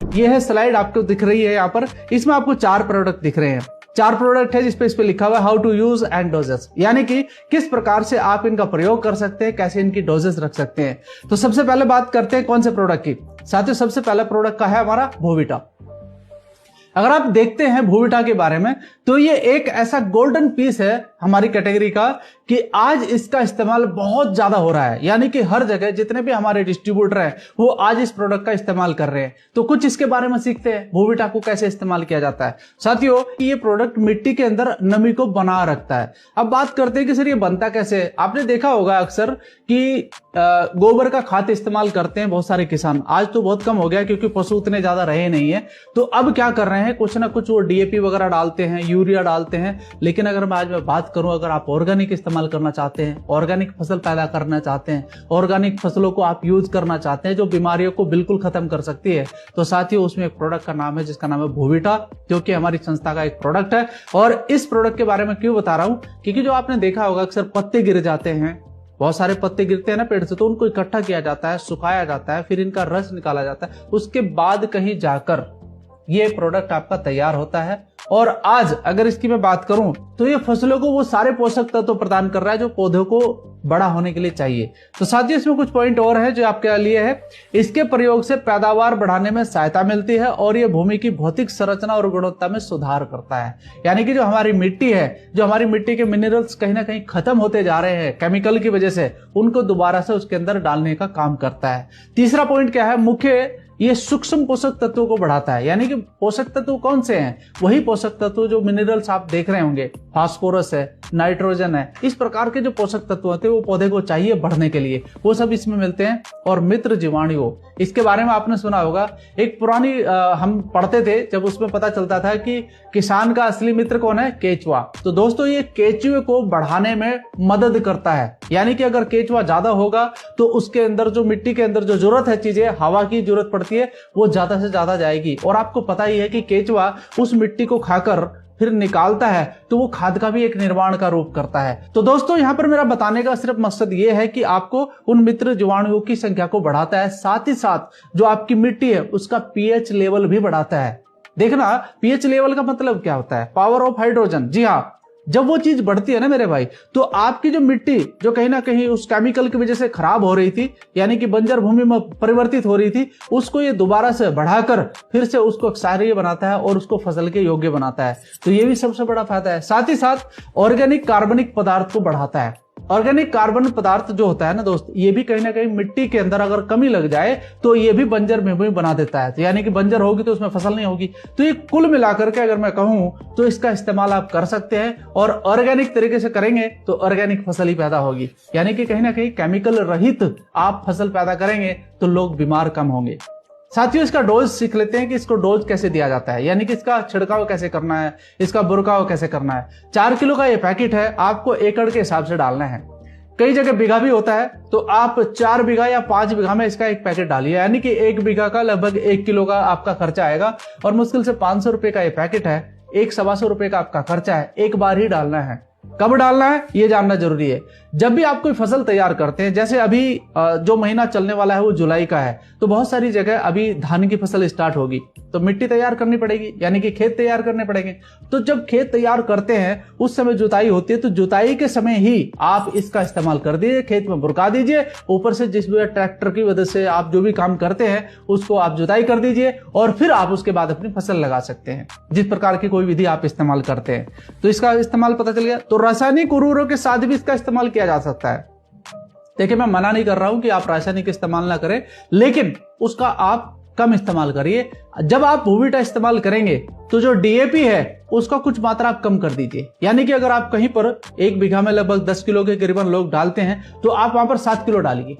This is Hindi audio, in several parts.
ये है स्लाइड आपको दिख रही है यहाँ पर, इसमें आपको 4 प्रोडक्ट दिख रहे हैं। 4 प्रोडक्ट है जिसपे इस पे लिखा हुआ है how to use and doses, यानी कि किस प्रकार से आप इनका प्रयोग कर सकते हैं, कैसे इनकी डोजेस रख सकते हैं। तो सबसे पहले बात करते हैं कौन से प्रोडक्ट की। साथियों सबसे पहला प्रोडक्ट का है हमारा बोविटा। अगर आप देखते हैं बोविटा के बारे में तो ये एक ऐसा गोल्डन पीस है हमारी कैटेगरी का कि आज इसका इस्तेमाल बहुत ज्यादा हो रहा है, यानी कि हर जगह जितने भी हमारे डिस्ट्रीब्यूटर हैं वो आज इस प्रोडक्ट का इस्तेमाल कर रहे हैं। तो कुछ इसके बारे में सीखते हैं, बोविटा को कैसे इस्तेमाल किया जाता है। साथियों ये प्रोडक्ट मिट्टी के अंदर नमी को बना रखता है। अब बात करते हैं कि सर ये बनता कैसे है। आपने देखा होगा अक्सर कि गोबर का खाद इस्तेमाल करते हैं बहुत सारे किसान, आज तो बहुत कम हो गया क्योंकि पशु उतने ज्यादा रहे नहीं है। तो अब क्या कर रहे हैं, कुछ ना कुछ वो डीएपी वगैरह डालते हैं, यूरिया डालते हैं। लेकिन अगर मैं आज बात करूं, अगर आप ऑर्गेनिक इस्तेमाल करना चाहते हैं, ऑर्गेनिक फसल पैदा करना चाहते हैं, ऑर्गेनिक फसलों को आप यूज करना चाहते हैं जो बीमारियों को बिल्कुल खत्म कर सकती है, तो साथियों उसमें एक प्रोडक्ट का नाम है जिसका नाम है बोविटा, जो कि हमारी संस्था का एक प्रोडक्ट है। और इस प्रोडक्ट के बारे में क्यों बता रहा हूं, क्योंकि जो आपने देखा होगा अक्सर पत्ते गिर जाते हैं, बहुत सारे पत्ते गिरते हैं ना पेड़ से, तो उनको इकट्ठा किया जाता है, सुखाया जाता है, फिर इनका रस निकाला जाता है, उसके बाद कहीं जाकर ये प्रोडक्ट आपका तैयार होता है। और आज अगर इसकी मैं बात करूं तो ये फसलों को वो सारे पोषक तत्व प्रदान कर रहा है जो पौधों को बड़ा होने के लिए चाहिए। तो साथियों इसमें कुछ पॉइंट और है जो आपके लिए है। इसके प्रयोग से पैदावार बढ़ाने में सहायता मिलती है और ये भूमि की भौतिक संरचना और गुणवत्ता में सुधार करता है, यानी कि जो हमारी मिट्टी है, जो हमारी मिट्टी के मिनरल्स कहीं ना कहीं खत्म होते जा रहे हैं केमिकल की वजह से, उनको दोबारा से उसके अंदर डालने का काम करता है। तीसरा पॉइंट क्या है, मुख्य ये सूक्ष्म पोषक तत्वों को बढ़ाता है, यानी कि पोषक तत्व कौन से हैं, वही पोषक तत्व जो मिनरल्स आप देख रहे होंगे, फास्फोरस है, नाइट्रोजन है, इस प्रकार के जो पोषक तत्व होते हैं वो पौधे को चाहिए बढ़ने के लिए, वो सब इसमें मिलते हैं। और मित्र जीवाणु, इसके बारे में आपने सुना होगा, एक पुरानी हम पढ़ते थे जब उसमें पता चलता था कि किसान का असली मित्र कौन है, केचुआ। तो दोस्तों ये केचुए को बढ़ाने में मदद करता है, यानी कि अगर केचुआ ज्यादा होगा तो उसके अंदर जो मिट्टी के अंदर जो जरूरत है चीजें, हवा की जरूरत पड़ती है, वो ज्यादा से ज्यादा जाएगी। और आपको पता ही है कि केचुआ उस मिट्टी को खाकर फिर निकालता है तो वो खाद का भी एक निर्माण का रूप करता है। तो दोस्तों यहां पर मेरा बताने का सिर्फ मकसद ये है कि आपको उन मित्र जीवाणुओं की संख्या को बढ़ाता है, साथ ही साथ जो आपकी मिट्टी है उसका पीएच लेवल भी बढ़ाता है। देखना पीएच लेवल का मतलब क्या होता है, पावर ऑफ हाइड्रोजन। जी हाँ, जब वो चीज बढ़ती है ना मेरे भाई, तो आपकी जो मिट्टी जो कहीं ना कहीं उस केमिकल की वजह से खराब हो रही थी, यानी कि बंजर भूमि में परिवर्तित हो रही थी, उसको ये दोबारा से बढ़ाकर फिर से उसको क्षारीय बनाता है और उसको फसल के योग्य बनाता है। तो ये भी सबसे बड़ा फायदा है। साथ ही साथ ऑर्गेनिक कार्बनिक पदार्थ को बढ़ाता है। ऑर्गेनिक कार्बन पदार्थ जो होता है ना दोस्त, ये भी कहीं ना कहीं मिट्टी के अंदर अगर कमी लग जाए तो ये भी बंजर भूमि बना देता है, तो यानी कि बंजर होगी तो उसमें फसल नहीं होगी। तो ये कुल मिलाकर के अगर मैं कहूं तो इसका इस्तेमाल आप कर सकते हैं, और ऑर्गेनिक तरीके से करेंगे तो ऑर्गेनिक फसल ही पैदा होगी, यानी कि कहीं ना कहीं केमिकल रहित आप फसल पैदा करेंगे तो लोग बीमार कम होंगे। साथियों इसका डोज सीख लेते हैं कि इसको डोज कैसे दिया जाता है, यानी कि इसका छिड़काव कैसे करना है, इसका बुरकाव कैसे करना है। 4 किलो का ये पैकेट है, आपको एकड़ के हिसाब से डालना है। कई जगह बीघा भी होता है, तो आप 4 बीघा या 5 बीघा में इसका एक पैकेट डालिए, यानी कि 1 बीघा का लगभग 1 किलो का आपका खर्चा आएगा। और मुश्किल से 500 रुपए का ये पैकेट है, 100-125 रुपए का आपका खर्चा है। एक बार ही डालना है। कब डालना है ये जानना जरूरी है। जब भी आप कोई फसल तैयार करते हैं, जैसे अभी जो महीना चलने वाला है वो जुलाई का है, तो बहुत सारी जगह अभी धान की फसल स्टार्ट होगी, तो मिट्टी तैयार करनी पड़ेगी, यानी कि खेत तैयार करने पड़ेंगे। तो जब खेत तैयार करते हैं उस समय जुताई होती है, तो जुताई के समय ही आप इसका इस्तेमाल कर दीजिए, खेत में बुरका दीजिए, ऊपर से जिस भी ट्रैक्टर की वजह से आप जो भी काम करते हैं उसको आप जुताई कर दीजिए, और फिर आप उसके बाद अपनी फसल लगा सकते हैं, जिस प्रकार की कोई विधि आप इस्तेमाल करते हैं। तो इसका इस्तेमाल पता चल गया। तो रासायनिक उर्वरकों के साथ भी इसका इस्तेमाल किया जा सकता है। देखिए मैं मना नहीं कर रहा हूं कि आप रासायनिक इस्तेमाल ना करें, लेकिन उसका आप कम इस्तेमाल करिए। जब आप बोविटा इस्तेमाल करेंगे तो जो डीएपी है उसका कुछ मात्रा आप कम कर दीजिए, यानी कि अगर आप कहीं पर 1 बीघा में लगभग 10 किलो के करीबन लोग डालते हैं, तो आप वहां पर 7 किलो डालिए।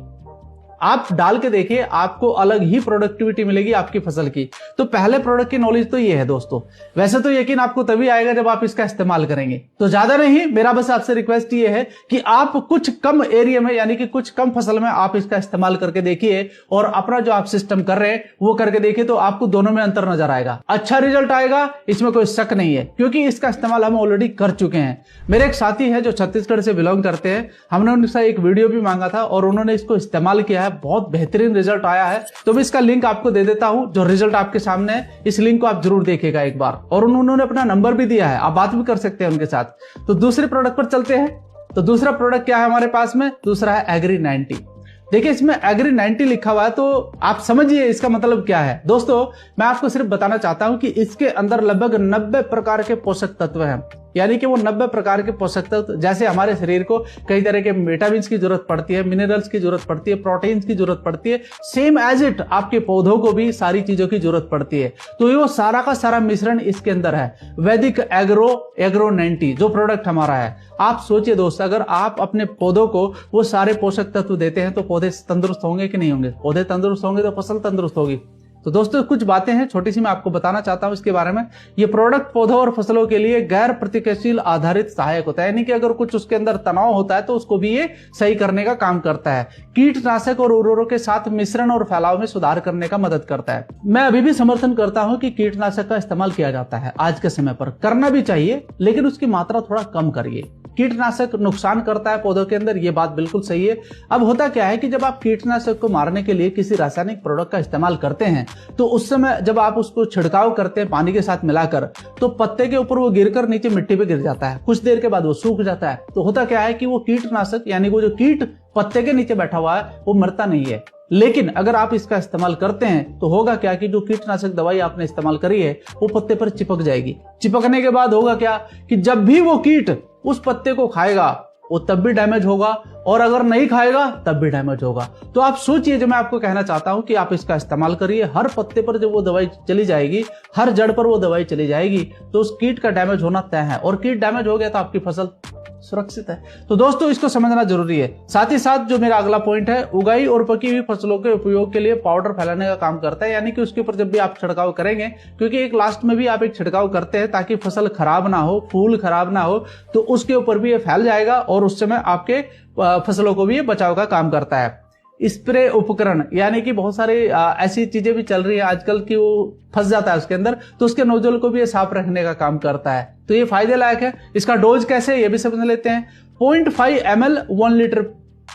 आप डाल के देखिए, आपको अलग ही प्रोडक्टिविटी मिलेगी आपकी फसल की। तो पहले प्रोडक्ट की नॉलेज तो ये है दोस्तों। वैसे तो यकीन आपको तभी आएगा जब आप इसका इस्तेमाल करेंगे। तो ज्यादा नहीं, मेरा बस आपसे रिक्वेस्ट ये है कि आप कुछ कम एरिया में, यानी कि कुछ कम फसल में आप इसका इस्तेमाल करके देखिए, और अपना जो आप सिस्टम कर रहे हैं वो करके देखिए, तो आपको दोनों में अंतर नजर आएगा। अच्छा रिजल्ट आएगा, इसमें कोई शक नहीं है, क्योंकि इसका इस्तेमाल हम ऑलरेडी कर चुके हैं। मेरे एक साथी है जो छत्तीसगढ़ से बिलोंग करते हैं, हमने उनसे एक वीडियो भी मांगा था और उन्होंने इसको इस्तेमाल किया है, बहुत बेहतरीन रिजल्ट आया है। तो मैं इसका लिंक आपको दे देता हूं, जो रिजल्ट आपके सामने है, इस लिंक को आप जरूर देखिएगा एक बार। और उन्होंने अपना नंबर भी दिया है, आप बात भी कर सकते हैं उनके साथ। तो दूसरे प्रोडक्ट पर चलते हैं। तो दूसरा प्रोडक्ट क्या है हमारे पास में? दूसरा है एग्री 90। देखिए इसमें एग्री 90 लिखा हुआ है, तो आप समझिए इसका मतलब क्या है। दोस्तों मैं आपको सिर्फ बताना चाहता हूं कि इसके अंदर लगभग 90 प्रकार के पोषक तत्व हैं। यानी कि वो 90 प्रकार के पोषक तत्व, जैसे हमारे शरीर को कई तरह के विटामिन की जरूरत पड़ती है, मिनरल्स की जरूरत पड़ती है, प्रोटीन्स की जरूरत पड़ती है, सेम एज इट आपके पौधों को भी सारी चीजों की जरूरत पड़ती है। तो ये वो सारा का सारा मिश्रण इसके अंदर है। वैदिक एग्रो 90 जो प्रोडक्ट हमारा है, आप सोचिए दोस्त, अगर आप अपने पौधों को वो सारे पोषक तत्व देते हैं तो पौधे तंदुरुस्त होंगे कि नहीं होंगे? पौधे तंदुरुस्त होंगे तो फसल तंदुरुस्त होगी। तो दोस्तों कुछ बातें हैं छोटी सी, मैं आपको बताना चाहता हूं इसके बारे में। ये प्रोडक्ट पौधों और फसलों के लिए गैर प्रतिक्रियाशील आधारित सहायक होता है, यानी कि अगर कुछ उसके अंदर तनाव होता है तो उसको भी ये सही करने का काम करता है। कीटनाशक और उर्वरकों के साथ मिश्रण और फैलाव में सुधार करने का मदद करता है। मैं अभी भी समर्थन करता हूं कि कीटनाशक का इस्तेमाल किया जाता है, आज के समय पर करना भी चाहिए, लेकिन उसकी मात्रा थोड़ा कम करिए। कीटनाशक नुकसान करता है पौधों के अंदर, ये बात बिल्कुल सही है। अब होता क्या है कि जब आप कीटनाशक को मारने के लिए किसी रासायनिक प्रोडक्ट का इस्तेमाल करते हैं तो उस समय जब आप उसको छिड़काव करते हैं पानी के साथ मिलाकर, तो पत्ते के ऊपर वो गिरकर नीचे मिट्टी पे गिर जाता है, कुछ देर के बाद वो सूख जाता है। तो होता क्या है कि वो कीटनाशक यानी वो जो कीट पत्ते के नीचे बैठा हुआ है वो मरता नहीं है। लेकिन अगर आप इसका इस्तेमाल करते हैं तो होगा क्या कि जो कीटनाशक दवाई आपने इस्तेमाल करी है वो पत्ते पर चिपक जाएगी। चिपकने के बाद होगा क्या कि जब भी वो कीट उस पत्ते को खाएगा वो तब भी डैमेज होगा, और अगर नहीं खाएगा तब भी डैमेज होगा। तो आप सोचिए, जो मैं आपको कहना चाहता हूं कि आप इसका इस्तेमाल करिए, हर पत्ते पर जब वो दवाई चली जाएगी, हर जड़ पर वो दवाई चली जाएगी, तो उस कीट का डैमेज होना तय है, और कीट डैमेज हो गया तो आपकी फसल सुरक्षित है। तो दोस्तों इसको समझना जरूरी है। साथ ही साथ जो मेरा अगला पॉइंट है, उगाई और पकी हुई फसलों के उपयोग के लिए पाउडर फैलाने का काम करता है, यानी कि उसके ऊपर जब भी आप छिड़काव करेंगे, क्योंकि एक लास्ट में भी आप एक छिड़काव करते हैं ताकि फसल खराब ना हो, फूल खराब ना हो, तो उसके ऊपर भी ये फैल जाएगा और उस समय आपके फसलों को भी ये बचाव का काम करता है। स्प्रे उपकरण, यानी कि बहुत सारी ऐसी चीजें भी चल रही है आजकल की वो फंस जाता है उसके अंदर, तो उसके नोजल को भी ये साफ रखने का काम करता है। तो ये फायदे लायक है। इसका डोज कैसे है ये भी समझ लेते हैं। 0.5 ml 1 लीटर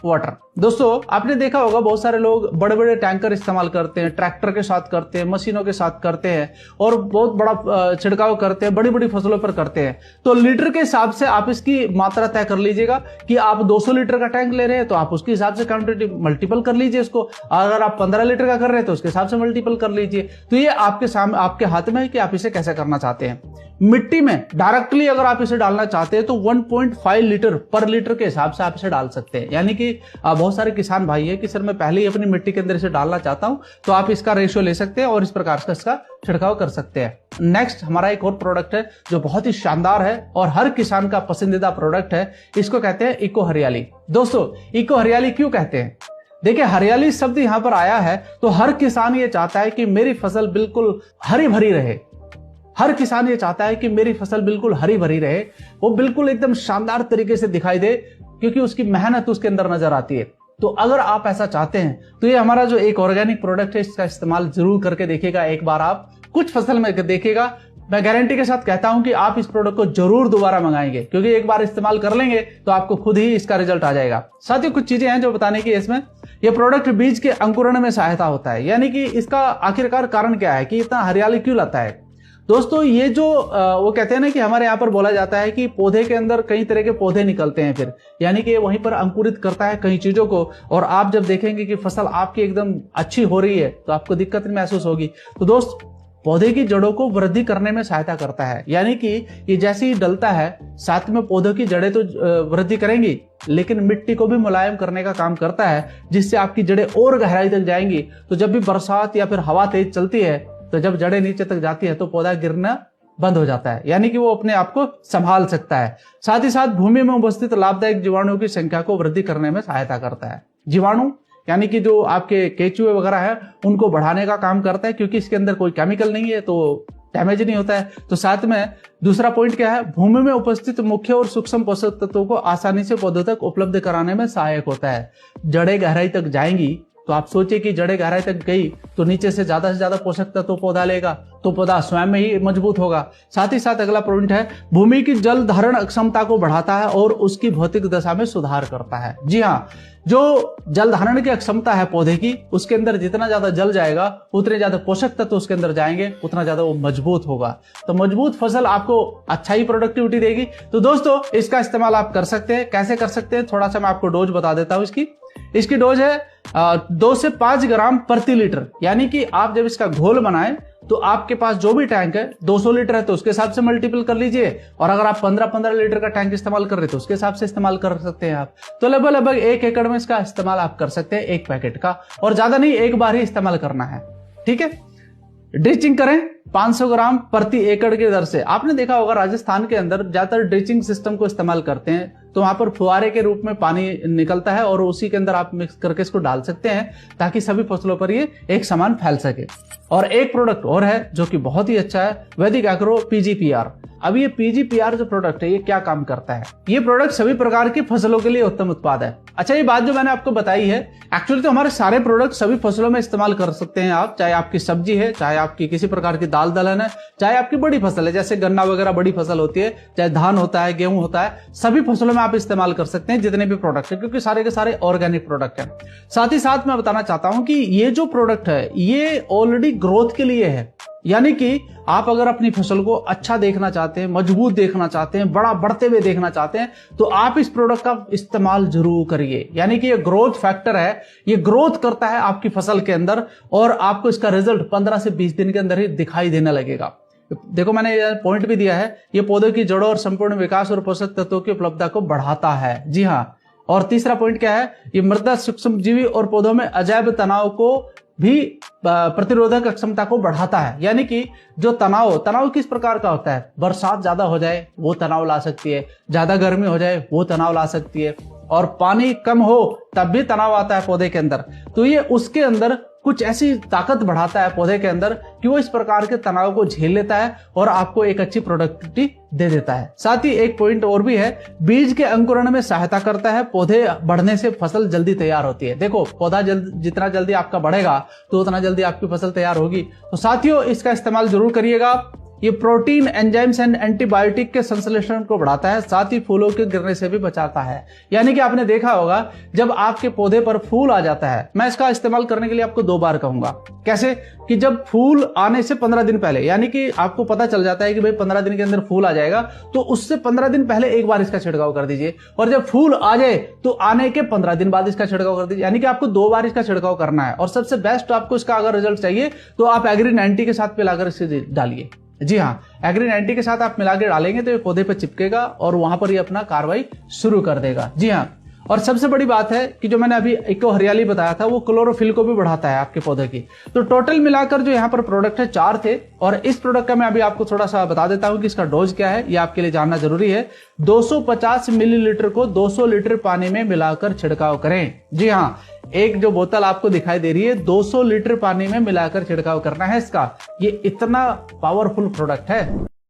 वाटर। दोस्तों आपने देखा होगा बहुत सारे लोग बड़े बड़े टैंकर इस्तेमाल करते हैं, ट्रैक्टर के साथ करते हैं, मशीनों के साथ करते हैं, और बहुत बड़ा छिड़काव करते हैं, बड़ी बड़ी फसलों पर करते हैं। तो लीटर के हिसाब से आप इसकी मात्रा तय कर लीजिएगा कि आप 200 लीटर का टैंक ले रहे हैं तो आप उसके हिसाब से क्वांटिटी मल्टीपल कर लीजिए इसको। अगर आप 15 लीटर का कर रहे हैं तो उसके हिसाब से मल्टीपल कर लीजिए। तो ये आपके सामने, आपके हाथ में है कि आप इसे कैसे करना चाहते हैं। मिट्टी में डायरेक्टली अगर आप इसे डालना चाहते हैं तो 1.5 लीटर पर लीटर के हिसाब से आप इसे डाल सकते हैं। यानी कि बहुत सारे किसान भाई है कि सर मैं पहले ही अपनी मिट्टी के अंदर इसे डालना चाहता हूं, तो आप इसका रेशियो ले सकते हैं और इस प्रकार से इसका छिड़काव कर सकते हैं। नेक्स्ट हमारा एक और प्रोडक्ट है जो बहुत ही शानदार है और हर किसान का पसंदीदा प्रोडक्ट है। इसको कहते हैं इको हरियाली। दोस्तों इको हरियाली क्यों कहते हैं? देखिए हरियाली शब्द यहां पर आया है तो हर किसान ये चाहता है कि मेरी फसल बिल्कुल हरी भरी रहे। हर किसान ये चाहता है कि मेरी फसल बिल्कुल हरी भरी रहे, वो बिल्कुल एकदम शानदार तरीके से दिखाई दे, क्योंकि उसकी मेहनत उसके अंदर नजर आती है। तो अगर आप ऐसा चाहते हैं तो ये हमारा जो एक ऑर्गेनिक प्रोडक्ट है इसका इस्तेमाल जरूर करके देखिएगा। एक बार आप कुछ फसल में देखिएगा, मैं गारंटी के साथ कहता हूं कि आप इस प्रोडक्ट को जरूर दोबारा मंगाएंगे, क्योंकि एक बार इस्तेमाल कर लेंगे तो आपको खुद ही इसका रिजल्ट आ जाएगा। साथ ही कुछ चीजें हैं जो बताने की इसमें। यह प्रोडक्ट बीज के अंकुरण में सहायता होता है, यानी कि इसका आखिरकार कारण क्या है कि इतना हरियाली क्यों लाता है। दोस्तों ये जो वो कहते हैं ना कि हमारे यहाँ पर बोला जाता है कि पौधे के अंदर कई तरह के पौधे निकलते हैं, फिर यानी कि वहीं पर अंकुरित करता है कई चीजों को, और आप जब देखेंगे कि फसल आपकी एकदम अच्छी हो रही है तो आपको दिक्कत महसूस होगी। तो दोस्त पौधे की जड़ों को वृद्धि करने में सहायता करता है, यानी कि ये जैसे ही डलता है साथ में पौधों की जड़ें तो वृद्धि करेंगी, लेकिन मिट्टी को भी मुलायम करने का काम करता है, जिससे आपकी जड़ें और गहराई तक जाएंगी। तो जब भी बरसात या फिर हवा तेज चलती है तो जब जड़ें नीचे तक जाती है तो पौधा गिरना बंद हो जाता है, यानी कि वो अपने आप को संभाल सकता है। साथ ही साथ भूमि में उपस्थित लाभदायक जीवाणुओं की संख्या को वृद्धि करने में सहायता करता है। जीवाणु यानी कि जो आपके केचुए वगैरह है उनको बढ़ाने का काम करता है, क्योंकि इसके अंदर कोई केमिकल नहीं है तो डैमेज नहीं होता है। तो साथ में दूसरा पॉइंट क्या है, भूमि में उपस्थित मुख्य और सूक्ष्म पोषक तत्वों को आसानी से पौधों तक उपलब्ध कराने में सहायक होता है। जड़ें गहराई तक जाएंगी तो आप सोचिए कि जड़ें गहराई तक गई तो नीचे से ज्यादा पोषक तत्व पौधा लेगा, तो पौधा स्वयं में ही मजबूत होगा। साथ ही साथ अगला पॉइंट है, भूमि की जल धारण क्षमता को बढ़ाता है और उसकी भौतिक दशा में सुधार करता है। जी हाँ, जो जल धारण की क्षमता है पौधे की, उसके अंदर जितना ज्यादा जल जाएगा उतने ज्यादा पोषक तत्व उसके अंदर जाएंगे, उतना ज्यादा वो मजबूत होगा। तो मजबूत फसल आपको अच्छा ही प्रोडक्टिविटी देगी। तो दोस्तों इसका इस्तेमाल आप कर सकते हैं। कैसे कर सकते हैं, थोड़ा सा मैं आपको डोज बता देता हूं। इसकी डोज है 2 से 5 ग्राम प्रति लीटर। यानी कि आप जब इसका घोल बनाएं तो आपके पास जो भी टैंक है 200 लीटर है तो उसके हिसाब से मल्टीपल कर लीजिए, और अगर आप 15-15 लीटर का टैंक इस्तेमाल कर रहे हैं तो उसके हिसाब से इस्तेमाल कर सकते हैं आप। तो लगभग 1 एकड़ में इसका इस्तेमाल आप कर सकते हैं, एक पैकेट का, और ज्यादा नहीं, एक बार ही इस्तेमाल करना है। ठीक है। ड्रिचिंग करें 500 ग्राम प्रति एकड़ की दर से। आपने देखा होगा राजस्थान के अंदर ज्यादातर ड्रिचिंग सिस्टम को इस्तेमाल करते हैं, तो वहां पर फुहारे के रूप में पानी निकलता है और उसी के अंदर आप मिक्स करके इसको डाल सकते हैं ताकि सभी फसलों पर ये एक समान फैल सके। और एक प्रोडक्ट और है जो कि बहुत ही अच्छा है, वैदिक एग्रो पीजीपीआर। अब ये पीजीपीआर जो प्रोडक्ट है ये क्या काम करता है? ये प्रोडक्ट सभी प्रकार की फसलों के लिए उत्तम उत्पाद है। अच्छा, ये बात जो मैंने आपको बताई है, एक्चुअली तो हमारे सारे प्रोडक्ट सभी फसलों में इस्तेमाल कर सकते हैं आप, चाहे आपकी सब्जी है, चाहे आपकी किसी प्रकार की दाल दलहन है, चाहे आपकी बड़ी फसल है जैसे गन्ना वगैरह बड़ी फसल होती है, चाहे धान होता है, गेहूं होता है, सभी फसलों में आप इस्तेमाल कर सकते हैं जितने भी प्रोडक्ट है, क्योंकि सारे के सारे ऑर्गेनिक प्रोडक्ट है। साथ ही साथ मैं बताना चाहता हूं कि ये जो प्रोडक्ट है ये ऑलरेडी ग्रोथ के लिए है। यानी कि आप अगर अपनी फसल को अच्छा देखना चाहते हैं, मजबूत देखना चाहते हैं, बड़ा बढ़ते हुए देखना चाहते हैं, तो आप इस प्रोडक्ट का इस्तेमाल जरूर करिए। यानी कि ये ग्रोथ फैक्टर है, ये ग्रोथ करता है आपकी फसल के अंदर, और आपको इसका रिजल्ट 15 से 20 दिन के अंदर ही दिखाई देने लगेगा। देखो मैंने ये पॉइंट भी दिया है, ये पौधों की जड़ों और संपूर्ण विकास और पोषक तत्वों की उपलब्धता को बढ़ाता है। जी हाँ। और तीसरा पॉइंट क्या है, ये मृदा सूक्ष्म जीवी और पौधों में अजैव तनाव को भी प्रतिरोधक क्षमता को बढ़ाता है। यानी कि जो तनाव किस प्रकार का होता है, बरसात ज्यादा हो जाए वो तनाव ला सकती है, ज्यादा गर्मी हो जाए वो तनाव ला सकती है, और पानी कम हो तब भी तनाव आता है पौधे के अंदर। तो ये उसके अंदर कुछ ऐसी ताकत बढ़ाता है पौधे के अंदर कि वो इस प्रकार के तनाव को झेल लेता है और आपको एक अच्छी प्रोडक्टिविटी दे देता है। साथ ही एक पॉइंट और भी है, बीज के अंकुरण में सहायता करता है। पौधे बढ़ने से फसल जल्दी तैयार होती है। देखो पौधा जितना जल्दी आपका बढ़ेगा तो उतना जल्दी आपकी फसल तैयार होगी। तो साथियों इसका इस्तेमाल जरूर करिएगा। ये प्रोटीन, एंजाइम्स एंड एंटीबायोटिक के संश्लेषण को बढ़ाता है, साथ ही फूलों के गिरने से भी बचाता है। यानी कि आपने देखा होगा जब आपके पौधे पर फूल आ जाता है, मैं इसका इस्तेमाल करने के लिए आपको 2 बार कहूंगा। कैसे कि जब फूल आने से 15 दिन पहले, यानी कि आपको पता चल जाता है कि भाई 15 दिन के अंदर फूल आ जाएगा, तो उससे 15 दिन पहले एक बार इसका छिड़काव कर दीजिए, और जब फूल आ जाए तो आने के 15 दिन बाद इसका छिड़काव कर दीजिए। यानी कि आपको 2 बार इसका छिड़काव करना है। और सबसे बेस्ट आपको इसका अगर रिजल्ट चाहिए तो आप एग्री 90 के साथ मिलाकर इसे डालिए। जी हाँ, एग्री 90 के साथ आप मिला के डालेंगे तो ये पौधे पर चिपकेगा और वहां पर ये अपना कार्रवाई शुरू कर देगा। जी हाँ। और सबसे बड़ी बात है कि जो मैंने अभी इको हरियाली बताया था वो क्लोरोफिल को भी बढ़ाता है आपके पौधे की। तो टोटल मिलाकर जो यहाँ पर प्रोडक्ट है 4 थे, और इस प्रोडक्ट का मैं अभी आपको थोड़ा सा बता देता हूँ कि इसका डोज क्या है, ये आपके लिए जानना जरूरी है। 250 मिलीलीटर को 200 लीटर पानी में मिलाकर छिड़काव करें। जी हाँ, एक जो बोतल आपको दिखाई दे रही है 200 लीटर पानी में मिलाकर छिड़काव करना है इसका। ये इतना पावरफुल प्रोडक्ट है।